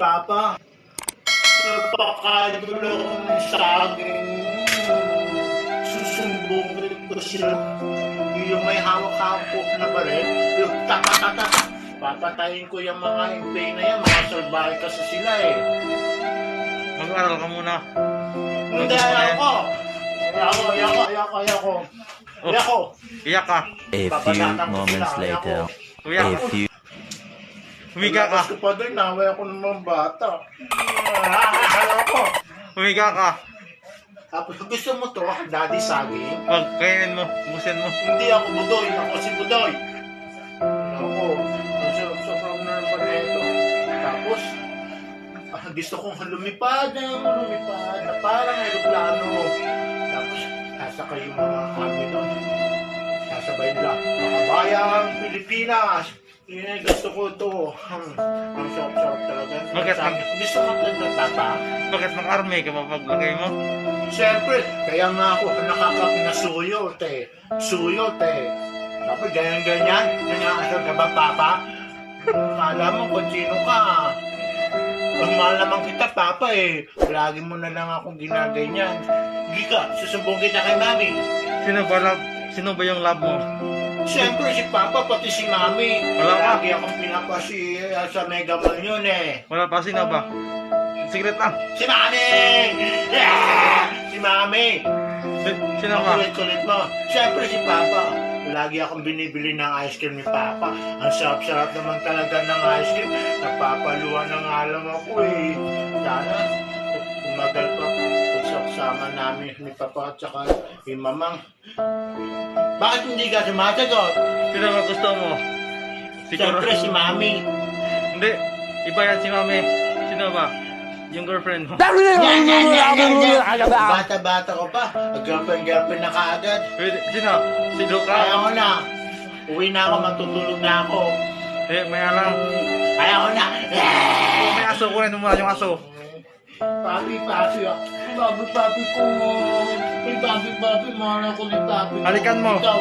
Papa, napakadulo ng saging. Susumbong ko sila. Yung may hawak-hawak na baril, yung tata-tata. Papatayin ko yung mga impay na yan, mga salbahe kasi sila eh. Mag-aral ka muna. Hindi, ayoko. Ayoko. Iyak ka. A few moments later. Uyak. A few. Humiga ka. Gusto pa doon, naway ako ng mga bata. Ayoko. Humiga ka. Gusto mo to, Daddy Saging? Wag, kainin mo. Busin mo. Hindi ako Budoy, ako si Budoy. Ako, sobrang naman na ito. Tapos, gusto kong lumipad na parang aeroplano. Tapos, sasakay yung mga kami doon. Sasabay nila, makabayang Pilipinas. Yun, gusto ko ito. Ang sarap-sarap talaga. Bakit? Gusto mo ito, Papa? Bakit mag-army ka mapaglagay mo? Siyempre, kaya nga ako nakakap na suyot eh. Suyot eh. Tapos ganyan-ganyan, nangyakasal ka ba, Papa? Alam mo kung sino ka. Ang mahal naman kita, Papa eh. Lagi mo na lang akong ginaganyan. Hindi ka, susumbong kita kay Mami. Sino ba yung love mo? Siyempre si Papa, pati si Mami. Wala ka. Lagi akong pinapasi sa Mega Mall yun eh. Wala pa, sino ba? Secret lang. Si Mami! Yeah! Si Mami! Sino Ang ba? kulit-kulit mo. Siyempre si Papa. Lagi akong binibili ng ice cream ni Papa. Ang sarap-sarap naman talaga ng ice cream. Napapaluan na nga lang ako eh. Sana, tumagal pa pagsasama namin ni Papa at saka ni Mamang. Bakit hindi ka sumasagot? Sino ba gusto mo? Siyempre si Mami. Hindi. Iba yan si Mami. Sino ba? Yung girlfriend mo. Bata-bata ko pa. Girlfriend na kaagad. Sino? Si Luca? Ayaw ko na. Uwi na ako, matutulog na ako. May alam. Ayaw ko na. May aso ko rin mo yung aso. Papi ako. Papi ko. May papi, mahal ako ni papi ko. Halikan mo. Ikaw.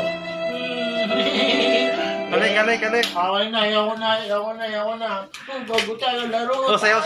Halik. Away na, ayaw ko na. Bago tayo laro. Oh, sayaw.